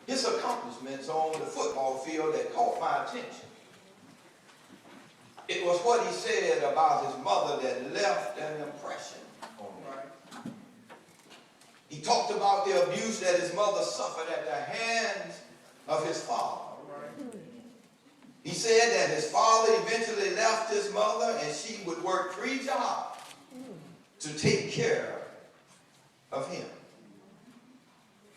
his accomplishments on the football field that caught my attention. It was what he said about his mother that left an impression on me. He talked about the abuse that his mother suffered at the hands of his father. He said that his father eventually left his mother and she would work 3 jobs to take care of him.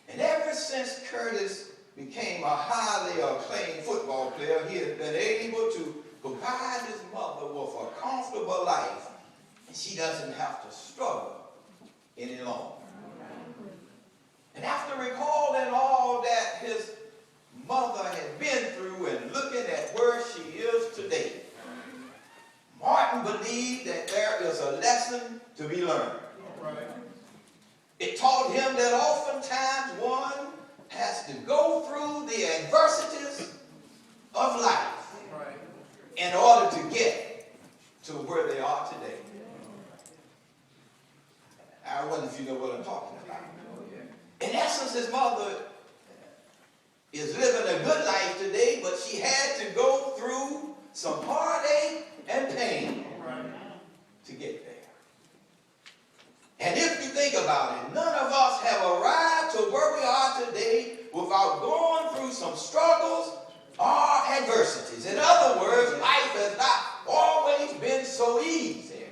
And ever since Curtis became a highly acclaimed football player, he has been able to provide his mother with a comfortable life, and she doesn't have to struggle any longer. And after recalling all that his mother had been through and looking at where she is today, Martin believed that there is a lesson to be learned. It taught him that oftentimes one has to go through the adversities of life in order to get to where they are today. I wonder if you know what I'm talking about. In essence, his mother is living a good life today, but she had to go through some heartache and pain to get there. And if you think about it, none of us have arrived to where we are today without going through some struggles or adversities. In other words, life has not always been so easy.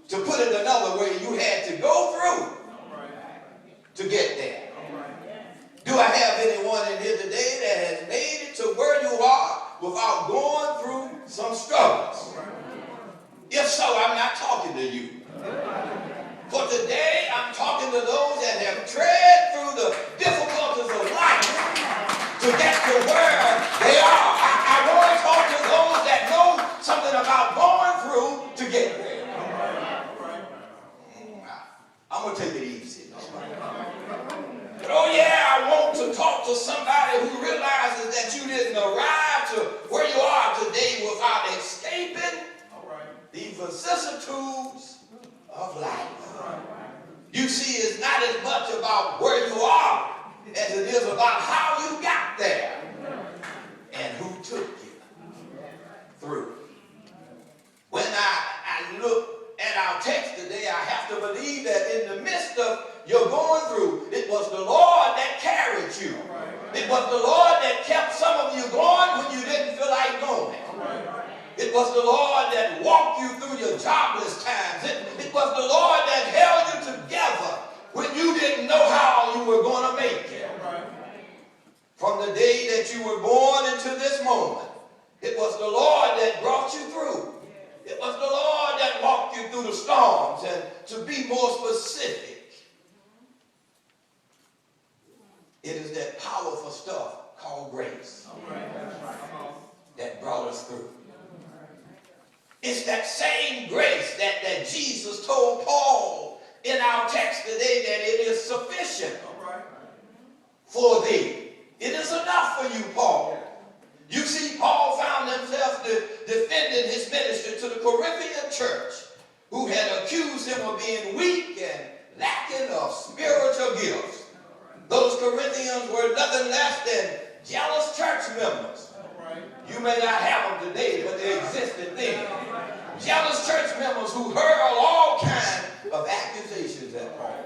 To put it another way, you had to go through to get there. Do I have anyone in here today that has made it to where you are without going through some struggles? If so, I'm not talking to you. For today, I'm talking to those that have tread through the difficulties of life to get to where they are. I want to talk to those that know something about going through to get there. I'm going to take it easy. But oh yeah, I want to talk to somebody who realizes that you didn't arrive to where you are today without escaping the vicissitudes of life. You see, it's not as much about where you are as it is about how you got there and who took you through. When I look at our text today, I have to believe that in the midst of your going through, it was the Lord that carried you. It was the Lord that kept some of you going when you didn't feel like going. It was the Lord that walked you through your jobless times. It was the Lord that held you together when you didn't know how you were going to make it. From the day that you were born into this moment, it was the Lord that brought you through. It was the Lord that walked you through the storms. And to be more specific, it is that powerful stuff called grace that brought us through. It's that same grace that Jesus told Paul in our text today that it is sufficient for thee. It is enough for you, Paul. You see, Paul found himself defending his ministry to the Corinthian church, who had accused him of being weak and lacking of spiritual gifts. Those Corinthians were nothing less than jealous church members. You may not have them today, but they existed then. Jealous church members who hurled all kinds of accusations at Paul.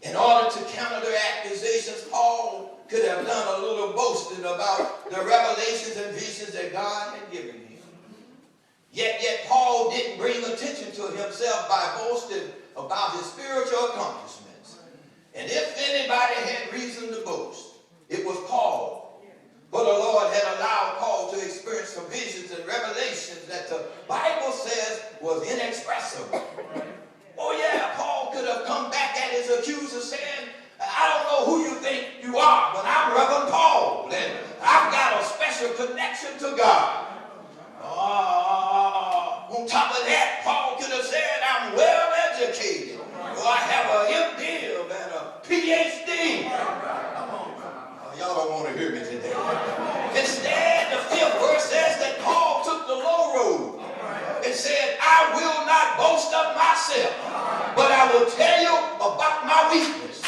In order to counter their accusations, Paul could have done a little boasting about the revelations and visions that God had given him. Yet Paul didn't bring attention to himself by boasting about his spiritual accomplishments. And if anybody had reason to boast, it was Paul. But the Lord had allowed Paul to experience some visions and revelations that the Bible says was inexpressible. Oh yeah, Paul could have come back at his accuser saying, I don't know who you think you are, but I'm Reverend Paul, and I've got a special connection to God. On top of that, Paul could have said, I'm well educated, or I have an MDiv and a PhD. Y'all don't want to hear me today. Instead, the 5th verse says that Paul took the low road and said, I will not boast of myself, but I will tell you about my weakness.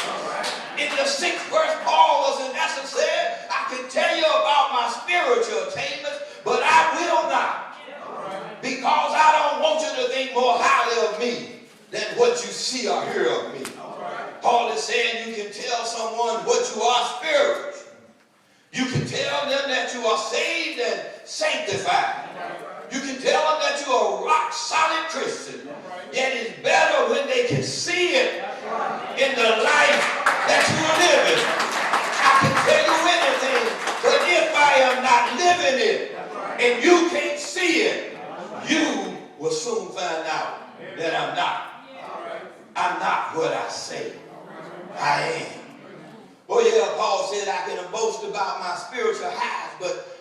you see or hear of me. Paul is saying you can tell someone what you are spiritually. You can tell them that you are saved and sanctified. You can tell them that you are a rock solid Christian. Yet it's better when they can see it in the life that you are living. I can tell you anything, but if I am not living it and you can't see it, you will soon find out that I'm not. I'm not what I say I am. Oh yeah, Paul said I can boast about my spiritual highs,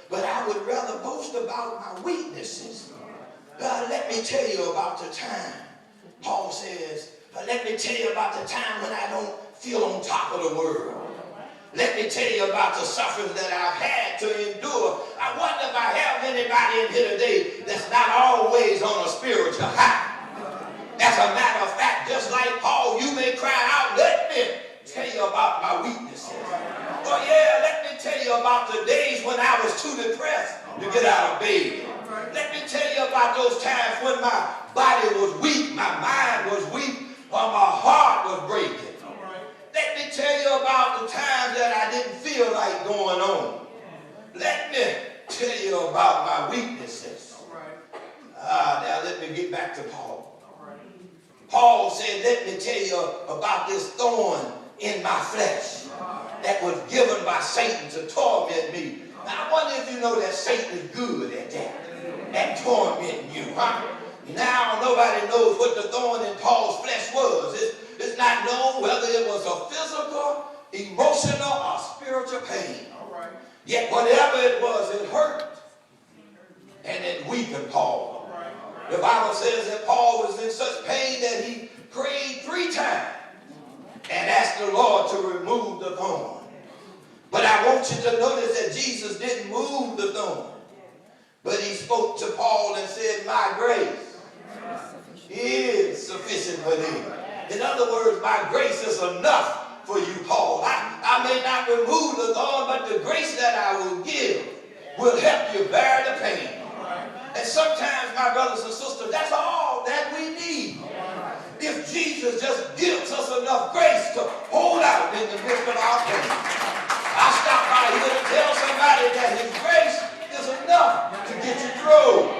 but I would rather boast about my weaknesses. Let me tell you about the time. Paul says, let me tell you about the time when I don't feel on top of the world. Let me tell you about the sufferings that I've had to endure. I wonder if I have anybody in here today that's not always on a spiritual high. As a matter of fact, just like Paul, you may cry out, let me tell you about my weaknesses. Oh yeah, let me tell you about the days when I was too depressed to get out of bed. Let me tell you about those times when my body was weak, my mind was weak, or my heart was breaking. Let me tell you about the times that I didn't feel like going on. Let me tell you about my weaknesses. Now let me get back to Paul. Paul said, let me tell you about this thorn in my flesh that was given by Satan to torment me. Now I wonder if you know that Satan is good at that, at tormenting you. Now nobody knows what the thorn in Paul's flesh was. It's not known whether it was a physical, emotional, or spiritual pain. Yet whatever it was, it hurt and it weakened Paul. The Bible says that Paul was in such pain that he prayed 3 times and asked the Lord to remove the thorn. But I want you to notice that Jesus didn't move the thorn, but he spoke to Paul and said, my grace is sufficient for thee. In other words, my grace is enough for you, Paul. I may not remove the thorn, but the grace that I will give will help you bear the pain. And sometimes, my brothers and sisters, that's all that we need. If Jesus just gives us enough grace to hold out in the midst of our pain. I stopped by here to tell somebody that his grace is enough to get you through.